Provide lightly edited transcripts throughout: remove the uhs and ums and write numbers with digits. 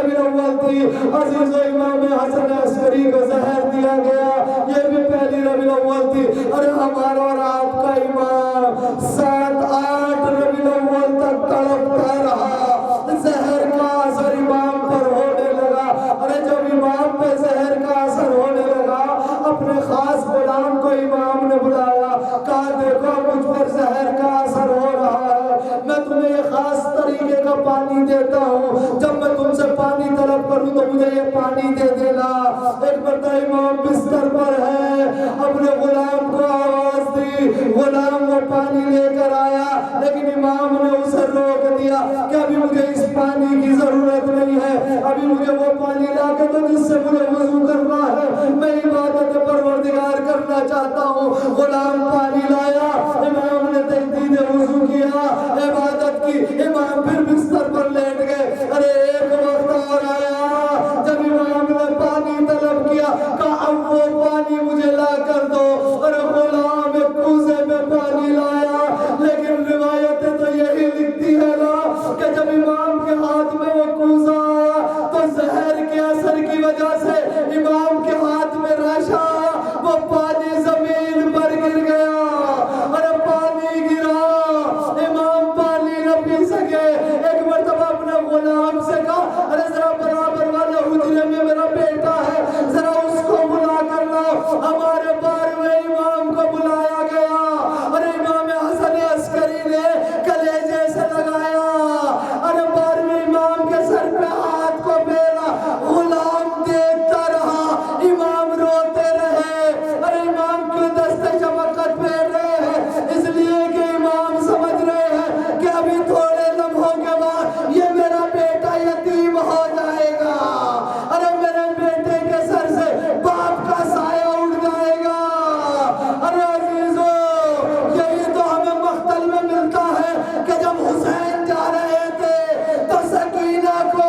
الاول تھی عزیز و امام حسن عسکری کو زہر دیا گیا، یہ بھی پہلی ربیع الاول تھی۔ ارے ہمارا اور آپ کا امام 7-8 ربیع الاول تک تڑپتا رہا، زہر کا اثر امام پر ہونے لگا۔ ارے جب امام پہ زہر کا اثر ہونے لگا، اپنے خاص غلام کو امام نے بلایا، کہا دیکھو مجھ پر زہر کا اثر ہو رہا ہے، میں تمہیں یہ خاص طریقے کا پانی دیتا ہوں، جب میں تم سے پانی طلب کروں تو مجھے یہ پانی دے دینا۔ ایک مرتبہ امام بستر پر ہے، اپنے غلام کو آواز دی، غلام وہ پانی لے کر آیا، لیکن امام نے اسے روک دیا کہ ابھی مجھے اس پانی کی ضرورت نہیں ہے، ابھی مجھے وہ پانی لا کے دو جس سے مجھے وضو کرنا ہے، میں عبادت پروردگار کرنا چاہتا ہوں۔ غلام پانی لایا، امام نے تجدید وضو کیا، عبادت کی، امام پھر بستر پر لیٹ گئے۔ ارے ایک وقت اور آیا جب امام نے پانی طلب کیا، کہا اب وہ پانی مجھے لا کر دو، اور غلام ایک کوزے میں پانی لایا، لیکن روایتیں تو یہی لکھتی ہے نا کہ جب امام کے ہاتھ میں وہ کوزہ آیا تو زہر کے اثر کی وجہ سے امام کے ہاتھ میں راشا، وہ پانی زمین پر گر گیا، اور پانی گرا، امام پانی نہ پی سکے۔ ایک مرتبہ اپنے غلام سے کہا ارے ذرا برابر والے حجرے میں میرا بیٹا ہے، ذرا اس کو بلا کر لاؤ۔ ہمارے 12ویں امام کو بلایا گیا، اور امام حسن عسکری نے کلیجے سے لگایا، اور 12ویں امام کے سر پہ ہاتھ کو پھیرا، غلام دیکھتا رہا، امام روتے رہے۔ ارے امام کیوں دستے شفقت پھیر رہے ہیں؟ اس لیے کہ امام سمجھ رہے ہیں کہ ابھی تھوڑے لمحوں کے بعد یہ میرا بیٹا یتیم ہو جائے گا، ارے میرے بیٹے کے سر سے باپ کا سایہ اٹھ جائے گا۔ ارے عزیزو، یہی تو ہمیں مقتل میں ملتا ہے کہ جب حسین جا رہے تھے تو سکینہ کو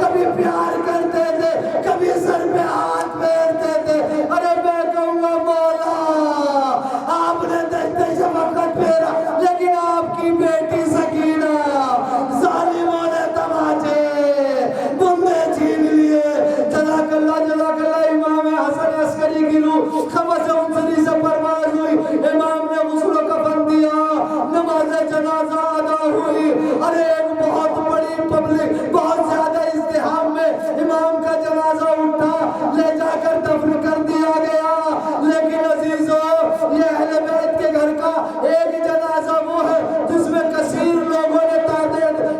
کبھی پیار کرتے تھے، کبھی سر پہ ہاتھ پھیرتے تھے۔ ارے میں کہوں گا مولا آپ نے دیکھتے شفقت پھیرا، لیکن آپ کی بیٹی سکینہ ظالموں نے تماچے بندے چھین لیے۔ جزاک اللہ امام حسن عسکری کی روح خبر انصری سے پرواز ہوئی، امام نے غسل و کفن دیا، نماز جنازہ ادا ہوئی۔ ارے ایک بہت بڑی پبلک، بہت زیادہ ازدحام میں امام کا جنازہ اٹھا، لے جا کر دفن کر دیا گیا۔ لیکن عزیزو، یہ اہل بیت کے گھر کا ایک جنازہ وہ ہے جس میں کثیر لوگوں نے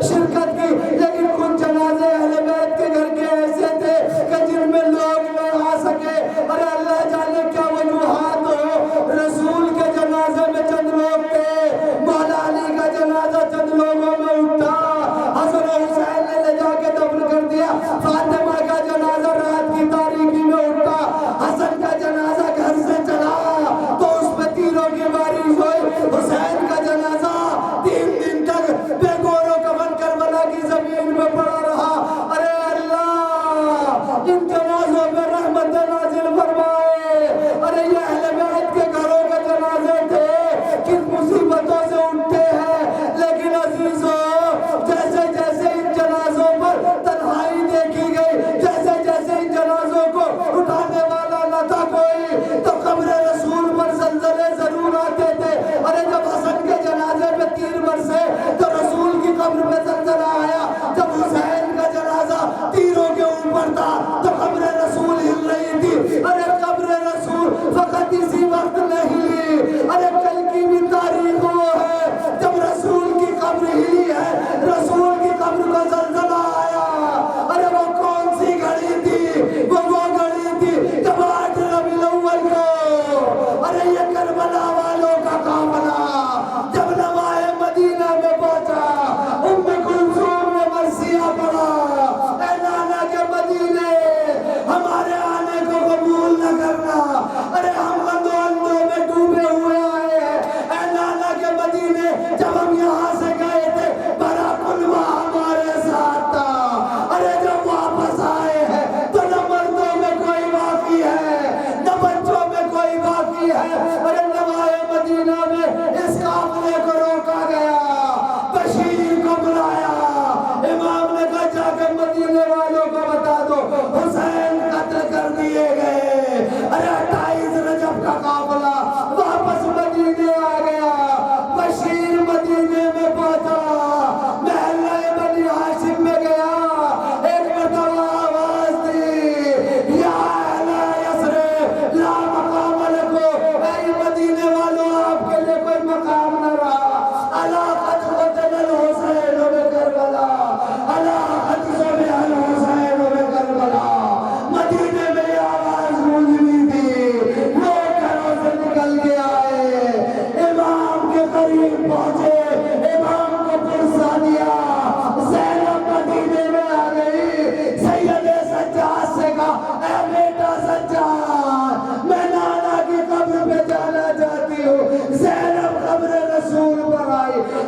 شرکت کی، لیکن کچھ جنازے اہل بیت کے گھر کے ایسے تھے کہ جن میں لوگ نہ آ سکے۔ ارے اللہ جانے کیا وجوہات ہو، رسول کے جنازے میں چند لوگ تھے، مولا علی کا جنازہ چند لوگوں میں اٹھا، حسن و حسین نے لے جا کے دفن کر دیا، فاطمہ کا جنازہ رات کی تاریکی میں اٹھا، حسن کا جنازہ گھر سے چلا تو اس پہ تیروں کی بارش ہوئی، حسین کا جنازہ 3 دن تک بے گور و کفن کربلا کی زمین میں پڑا رہا۔ ارے اللہ ان جنازوں پہ رحمت نازل فرمائے۔ ارے یہ اہل بیت کے گھروں کے جنازے تھے، کن مصیبتوں سے اٹھتے ہیں، لیکن عزیزو جیسے جیسے ان جنازوں پر تنہائی دیکھی گئی،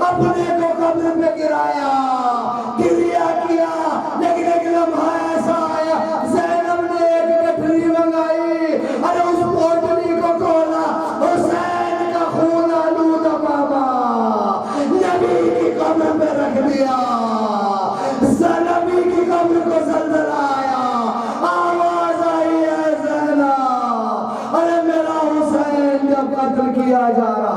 اپنے کو قبر پہ گرایا، گریا کیا، لیکن ایک لمحہ ایسا آیا زینب نے ایک گٹھری منگائی، ارے اس پوٹلی کو کھولا، حسین کا خون آلودہ بابا نبی کی قبر پہ رکھ دیا، نبی کی قبر کو زلزلہ آیا، آواز آئی ہے زینب، ارے میرا حسین جب قتل کیا جا رہا